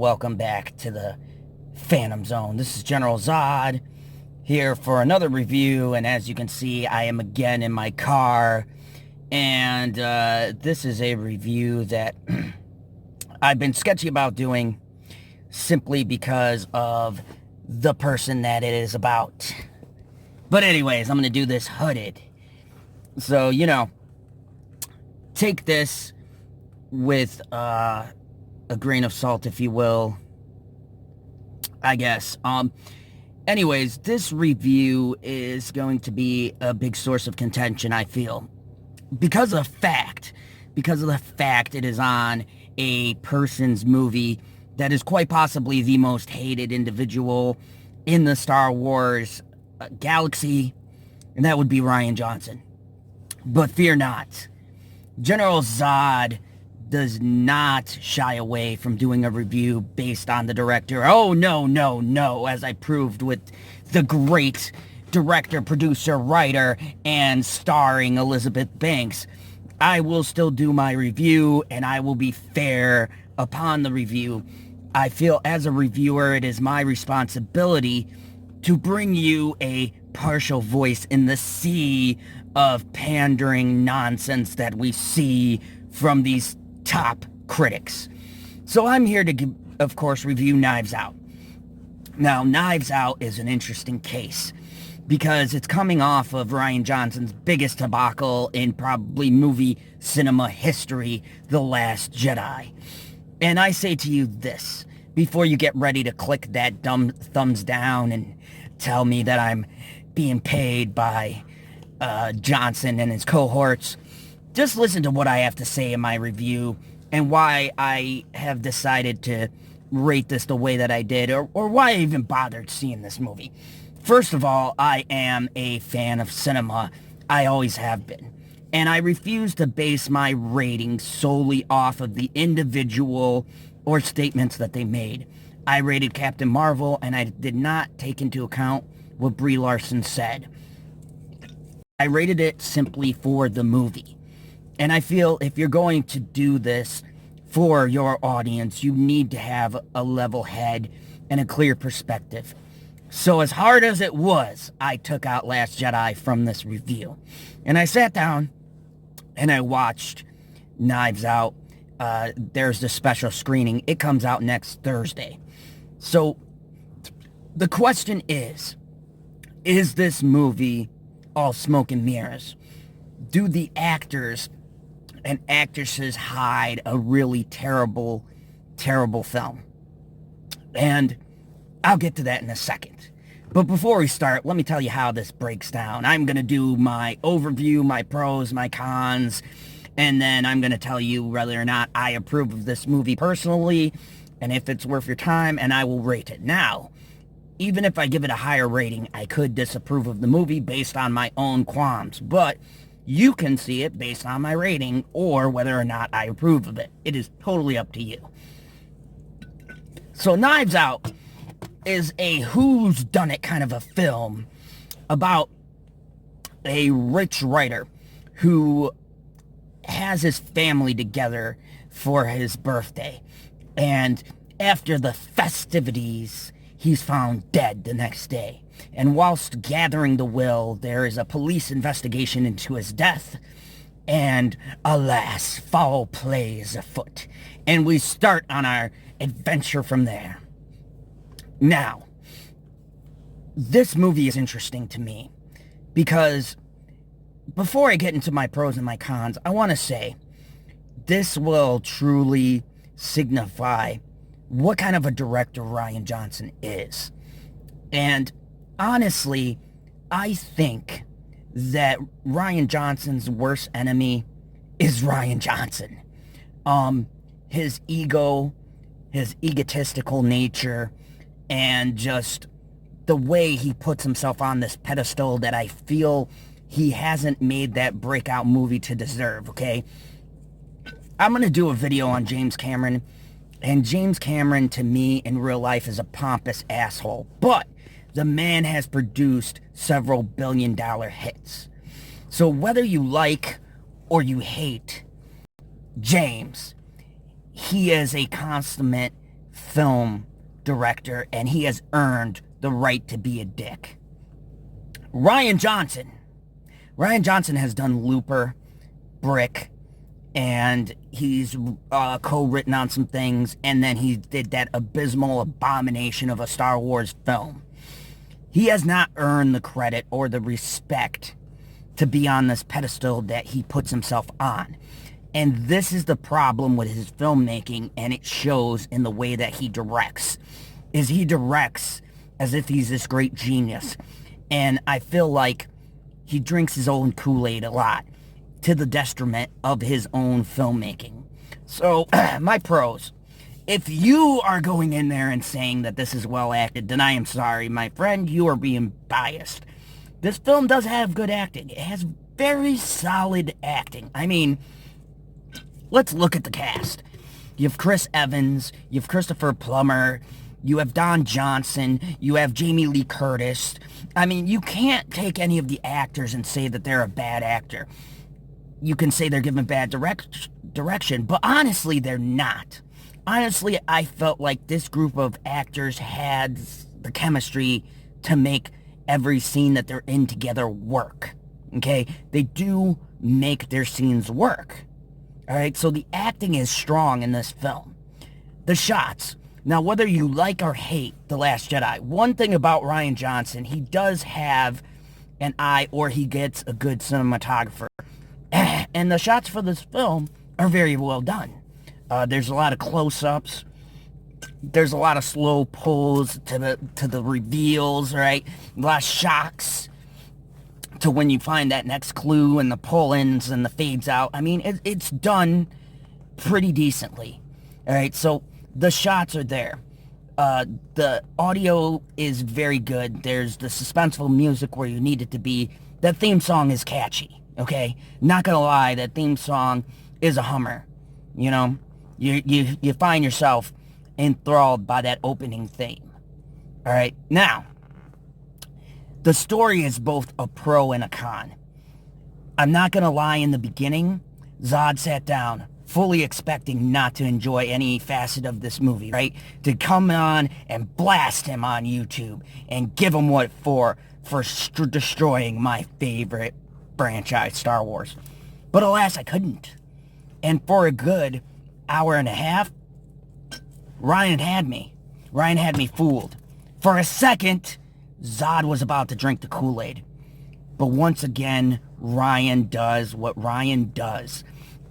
welcome back to the Phantom Zone. This is General Zod here for another review, and as you can see, I am again in my car, and this is a review that I've been sketchy about doing simply because of the person that it is about. But anyways, I'm going to do this hooded. So, take this with a grain of salt, if you will, I guess. Anyways, this review is going to be a big source of contention, I feel, because of the fact it is on a person's movie that is quite possibly the most hated individual in the Star Wars galaxy, and that would be Rian Johnson. But fear not, General Zod does not shy away from doing a review based on the director. Oh, no, as I proved with the great director, producer, writer, and starring Elizabeth Banks. I will still do my review, and I will be fair upon the review. I feel as a reviewer, it is my responsibility to bring you a partial voice in the sea of pandering nonsense that we see from these top critics. So I'm here to, of course, review Knives Out. Now, Knives Out is an interesting case because it's coming off of Rian Johnson's biggest debacle in probably movie cinema history, The Last Jedi. And I say to you this, before you get ready to click that dumb thumbs down and tell me that I'm being paid by Johnson and his cohorts, just listen to what I have to say in my review and why I have decided to rate this the way that I did, or why I even bothered seeing this movie. First of all, I am a fan of cinema. I always have been. And I refuse to base my rating solely off of the individual or statements that they made. I rated Captain Marvel, and I did not take into account what Brie Larson said. I rated it simply for the movie. And I feel if you're going to do this for your audience, you need to have a level head and a clear perspective. So as hard as it was, I took out Last Jedi from this review. And I sat down and I watched Knives Out. There's the special screening. It comes out next Thursday. So the question is this movie all smoke and mirrors? Do the actors and actresses hide a really terrible, terrible film? And I'll get to that in a second. But before we start, let me tell you how this breaks down. I'm going to do my overview, my pros, my cons, and then I'm going to tell you whether or not I approve of this movie personally, and if it's worth your time, and I will rate it. Now, even if I give it a higher rating, I could disapprove of the movie based on my own qualms, but you can see it based on my rating or whether or not I approve of it. It is totally up to you. So Knives Out is a whodunit kind of a film about a rich writer who has his family together for his birthday. And after the festivities, he's found dead the next day. And whilst gathering the will, there is a police investigation into his death. And alas, foul play is afoot. And we start on our adventure from there. Now, this movie is interesting to me because before I get into my pros and my cons, I want to say this will truly signify what kind of a director Rian Johnson is. And honestly, I think that Rian Johnson's worst enemy is Rian Johnson. His ego, his egotistical nature, and just the way he puts himself on this pedestal that I feel he hasn't made that breakout movie to deserve, okay? I'm going to do a video on James Cameron, and James Cameron, to me, in real life, is a pompous asshole. But the man has produced several billion-dollar hits. So whether you like or you hate James, he is a consummate film director, and he has earned the right to be a dick. Rian Johnson. Rian Johnson has done Looper, Brick, and he's co-written on some things, and then he did that abysmal abomination of a Star Wars film. He has not earned the credit or the respect to be on this pedestal that he puts himself on. And this is the problem with his filmmaking, and it shows in the way that he directs. He directs as if he's this great genius. And I feel like he drinks his own Kool-Aid a lot, to the detriment of his own filmmaking. So, my pros. If you are going in there and saying that this is well acted, then I am sorry, my friend, you are being biased. This film does have good acting. It has very solid acting. I mean, let's look at the cast. You have Chris Evans, you have Christopher Plummer, you have Don Johnson, you have Jamie Lee Curtis. I mean, you can't take any of the actors and say that they're a bad actor. You can say they're given bad direction, but honestly, they're not. Honestly, I felt like this group of actors had the chemistry to make every scene that they're in together work. Okay? They do make their scenes work. Alright? So the acting is strong in this film. The shots. Now, whether you like or hate The Last Jedi, one thing about Rian Johnson, he does have an eye, or he gets a good cinematographer. And the shots for this film are very well done. There's a lot of close-ups. There's a lot of slow pulls to the reveals, right? A lot of shocks to when you find that next clue, and the pull-ins and the fades out. I mean, it's done pretty decently. All right, so the shots are there. The audio is very good. There's the suspenseful music where you need it to be. That theme song is catchy. Okay, not gonna lie, that theme song is a hummer. You know, you find yourself enthralled by that opening theme. All right, now the story is both a pro and a con. I'm not gonna lie. In the beginning, Zod sat down fully expecting not to enjoy any facet of this movie, right? To come on and blast him on YouTube and give him what for destroying my favorite franchise, Star Wars. But alas, I couldn't. And for a good hour and a half, Ryan had me. Ryan had me fooled. For a second, Zod was about to drink the Kool-Aid. But once again, Ryan does what Ryan does.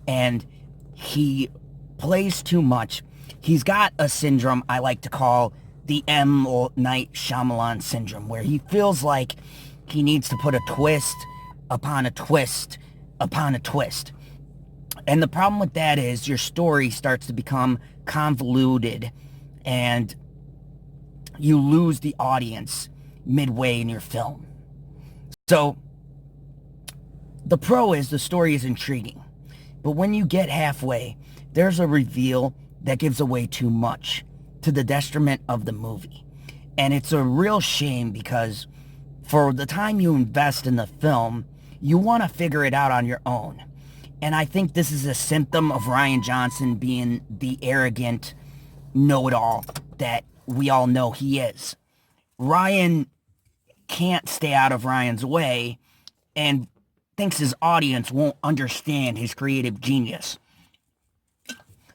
And he plays too much. He's got a syndrome I like to call the M. Night Shyamalan syndrome, where he feels like he needs to put a twist upon a twist upon a twist. And the problem with that is your story starts to become convoluted, and you lose the audience midway in your film. So the pro is the story is intriguing, but when you get halfway, there's a reveal that gives away too much, to the detriment of the movie. And it's a real shame, because for the time you invest in the film, you want to figure it out on your own. And I think this is a symptom of Rian Johnson being the arrogant know-it-all that we all know he is. Ryan can't stay out of Ryan's way and thinks his audience won't understand his creative genius.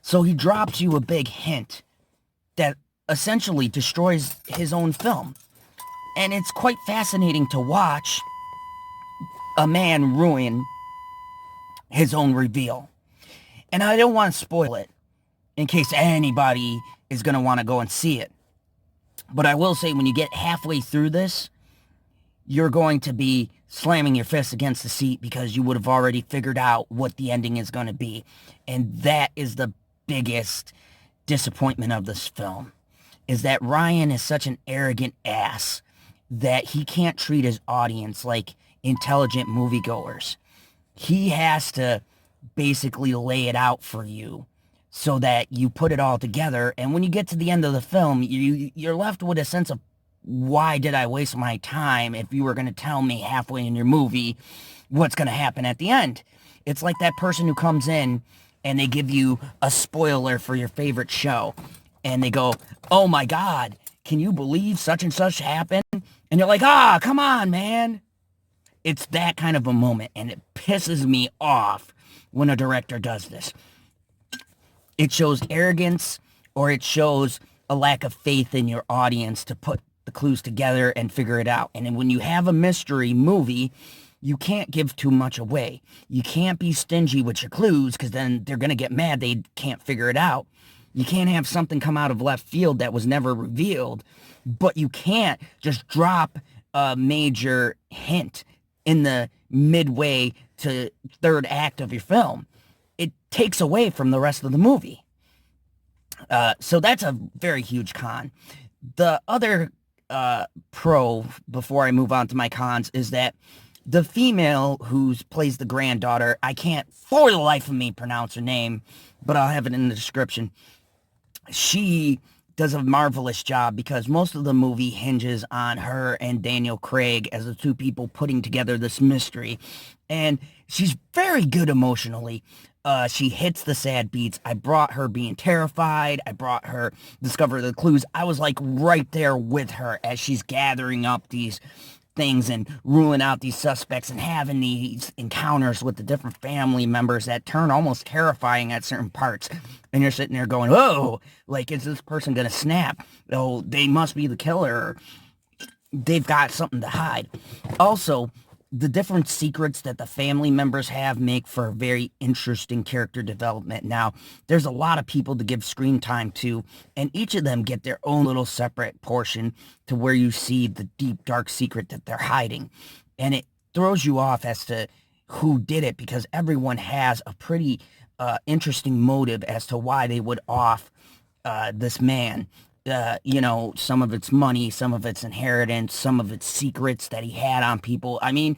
So he drops you a big hint that essentially destroys his own film. And it's quite fascinating to watch a man ruin his own reveal. And I don't want to spoil it in case anybody is going to want to go and see it. But I will say, when you get halfway through this, you're going to be slamming your fist against the seat, because you would have already figured out what the ending is going to be. And that is the biggest disappointment of this film, is that Ryan is such an arrogant ass that he can't treat his audience like intelligent moviegoers. He has to basically lay it out for you so that you put it all together. And when you get to the end of the film, you're left with a sense of, why did I waste my time if you were going to tell me halfway in your movie what's going to happen at the end? It's like that person who comes in and they give you a spoiler for your favorite show. and they go, "Oh my God, can you believe such and such happened?" And you're like, "Ah, come on, man." It's that kind of a moment, and it pisses me off when a director does this. It shows arrogance, or it shows a lack of faith in your audience to put the clues together and figure it out. And then when you have a mystery movie, you can't give too much away. You can't be stingy with your clues, because then they're going to get mad they can't figure it out. You can't have something come out of left field that was never revealed, but you can't just drop a major hint in the midway to third act of your film. It takes away from the rest of the movie. So that's a very huge con. The other pro, before I move on to my cons, is that the female who plays the granddaughter, I can't for the life of me pronounce her name, but I'll have it in the description. She does a marvelous job, because most of the movie hinges on her and Daniel Craig as the two people putting together this mystery. And she's very good emotionally. She hits the sad beats. I brought her being terrified. I brought her discover the clues. I was like right there with her as she's gathering up these things and ruling out these suspects and having these encounters with the different family members that turn almost terrifying at certain parts. And you're sitting there going, "Oh, like, is this person going to snap? Oh, they must be the killer. They've got something to hide." Also, the different secrets that the family members have make for very interesting character development. Now, there's a lot of people to give screen time to, and each of them get their own little separate portion to where you see the deep, dark secret that they're hiding. And it throws you off as to who did it, because everyone has a pretty interesting motive as to why they would off this man. Some of it's money, some of it's inheritance, some of it's secrets that he had on people. I mean,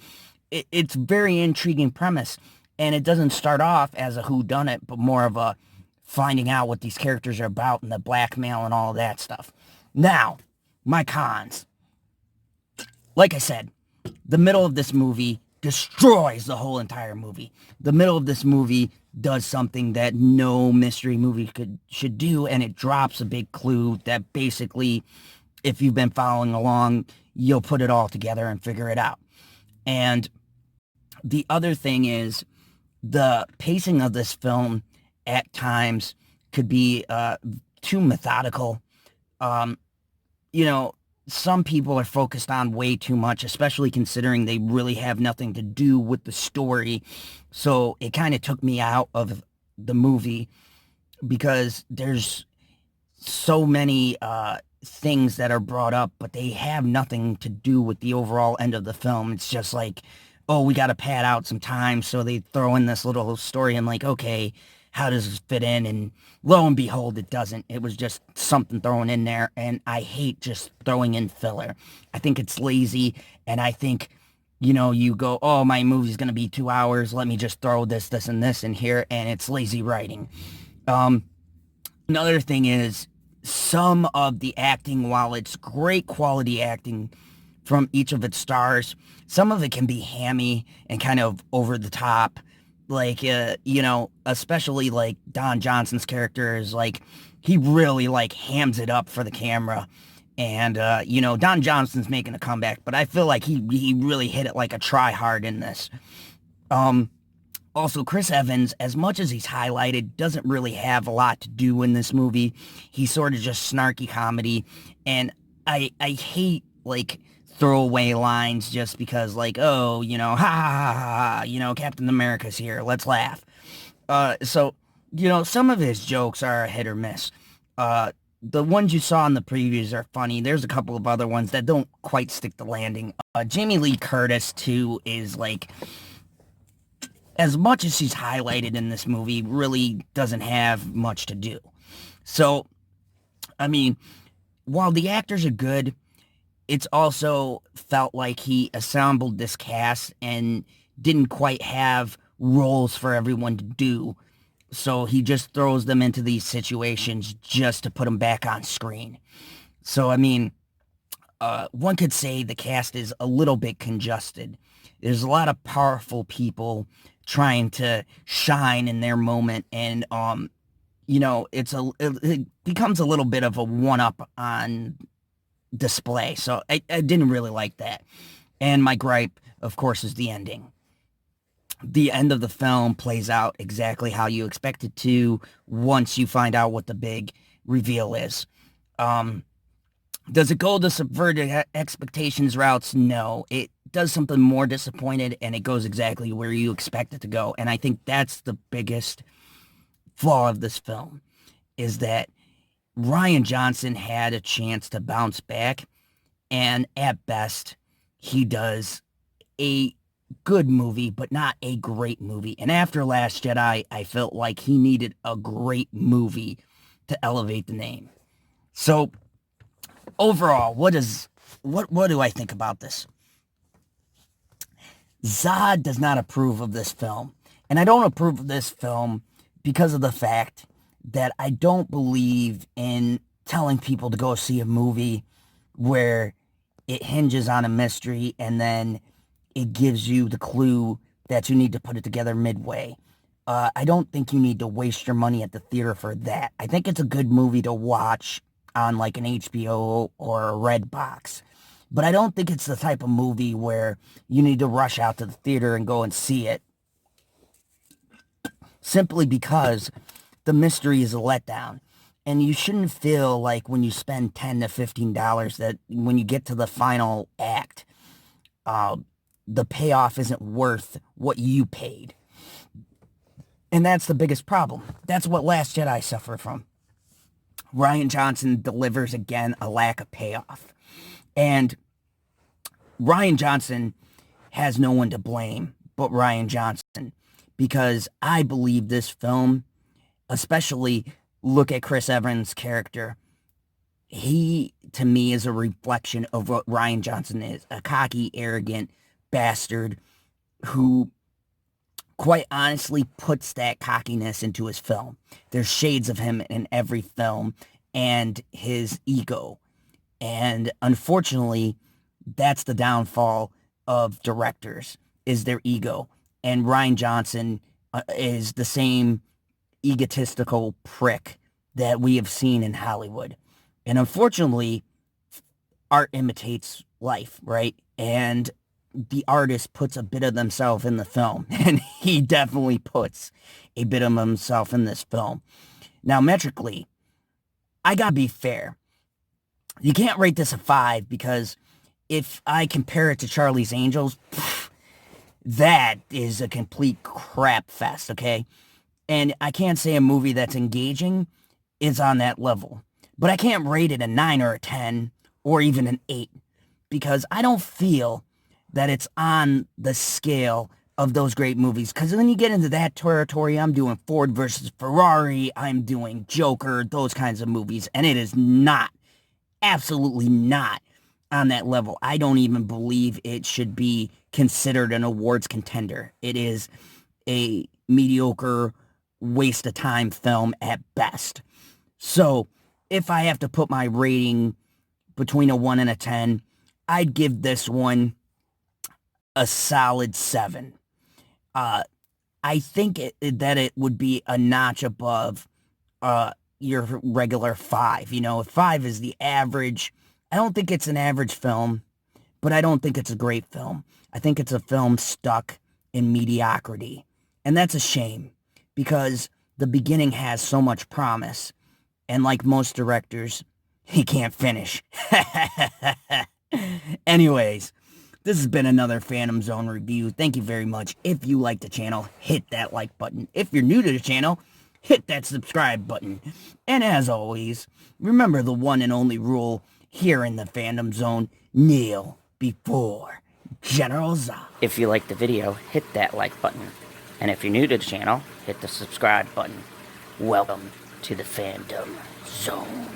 it's very intriguing premise, and it doesn't start off as a whodunit, but more of a finding out what these characters are about and the blackmail and all of that stuff. Now, my cons. Like I said, the middle of this movie destroys the whole entire movie. The middle of this movie does something that no mystery movie should do, and it drops a big clue that basically, if you've been following along, you'll put it all together and figure it out. And the other thing is, the pacing of this film at times could be too methodical. Some people are focused on way too much, especially considering they really have nothing to do with the story. So it kind of took me out of the movie, because there's so many things that are brought up, but they have nothing to do with the overall end of the film. It's just like, oh, we got to pad out some time, so they throw in this little story and like, okay, how does this fit in? And lo and behold, it doesn't. It was just something thrown in there, and I hate just throwing in filler. I think it's lazy, and I think, you go, oh, my movie's going to be 2 hours, let me just throw this, and this in here, and it's lazy writing. Another thing is, some of the acting, while it's great quality acting from each of its stars, some of it can be hammy and kind of over the top. Like, especially like Don Johnson's character is like, he really like hams it up for the camera. And, Don Johnson's making a comeback, but I feel like he really hit it like a try-hard in this. Also, Chris Evans, as much as he's highlighted, doesn't really have a lot to do in this movie. He's sort of just snarky comedy, and I hate, like, throwaway lines just because, like, oh, ha, ha, ha, ha, Captain America's here, let's laugh. So, some of his jokes are a hit or miss. The ones you saw in the previews are funny. There's a couple of other ones that don't quite stick the landing. Jamie Lee Curtis, too, is, like, as much as she's highlighted in this movie, really doesn't have much to do. So, I mean, while the actors are good, it's also felt like he assembled this cast and didn't quite have roles for everyone to do. So he just throws them into these situations just to put them back on screen. So, I mean, one could say the cast is a little bit congested. There's a lot of powerful people trying to shine in their moment, and you know, it becomes a little bit of a one-up on display. So I didn't really like that. And my gripe, of course, is the ending. The end of the film plays out exactly how you expect it to once you find out what the big reveal is. Um, does it go the subverted expectations routes? No. It does something more disappointed, and it goes exactly where you expect it to go. And I think that's the biggest flaw of this film, is that Rian Johnson had a chance to bounce back, and at best, he does a good movie, but not a great movie. And after Last Jedi, I felt like he needed a great movie to elevate the name. So overall, what do I think about this? Zod does not approve of this film. And I don't approve of this film because of the fact that I don't believe in telling people to go see a movie where it hinges on a mystery and then it gives you the clue that you need to put it together midway. I don't think you need to waste your money at the theater for that. I think it's a good movie to watch on like an HBO or a Redbox. But I don't think it's the type of movie where you need to rush out to the theater and go and see it. Simply because the mystery is a letdown. And you shouldn't feel like when you spend $10 to $15 that when you get to the final act, the payoff isn't worth what you paid. And that's the biggest problem. That's what Last Jedi suffered from. Rian Johnson delivers, again, a lack of payoff. And Rian Johnson has no one to blame but Rian Johnson. Because I believe this film, especially look at Chris Evans' character, he, to me, is a reflection of what Rian Johnson is. A cocky, arrogant bastard who, quite honestly, puts that cockiness into his film. There's shades of him in every film, and his ego. And unfortunately, that's the downfall of directors, is their ego. And Rian Johnson is the same egotistical prick that we have seen in Hollywood. And unfortunately, art imitates life, right? And the artist puts a bit of themselves in the film. And he definitely puts a bit of himself in this film. Now, metrically, I gotta be fair. You can't rate this a 5 because if I compare it to Charlie's Angels, that is a complete crap fest, okay? And I can't say a movie that's engaging is on that level. But I can't rate it a 9 or a 10 or even an 8 because I don't feel that it's on the scale of those great movies. Because when you get into that territory, I'm doing Ford versus Ferrari, I'm doing Joker, those kinds of movies, and it is not, absolutely not on that level. I don't even believe it should be considered an awards contender. It is a mediocre waste of time film at best. So if I have to put my rating between a 1 and a 10, I'd give this one a solid 7. I think that it would be a notch above your regular 5. You know, if 5 is the average, I don't think it's an average film, but I don't think it's a great film. I think it's a film stuck in mediocrity. And that's a shame, because the beginning has so much promise. And like most directors, he can't finish. Anyways, this has been another Phantom Zone review. Thank you very much. If you like the channel, hit that like button. If you're new to the channel, hit that subscribe button. And as always, remember the one and only rule here in the Phantom Zone: kneel before General Zod. If you liked the video, hit that like button. And if you're new to the channel, hit the subscribe button. Welcome to the Phantom Zone.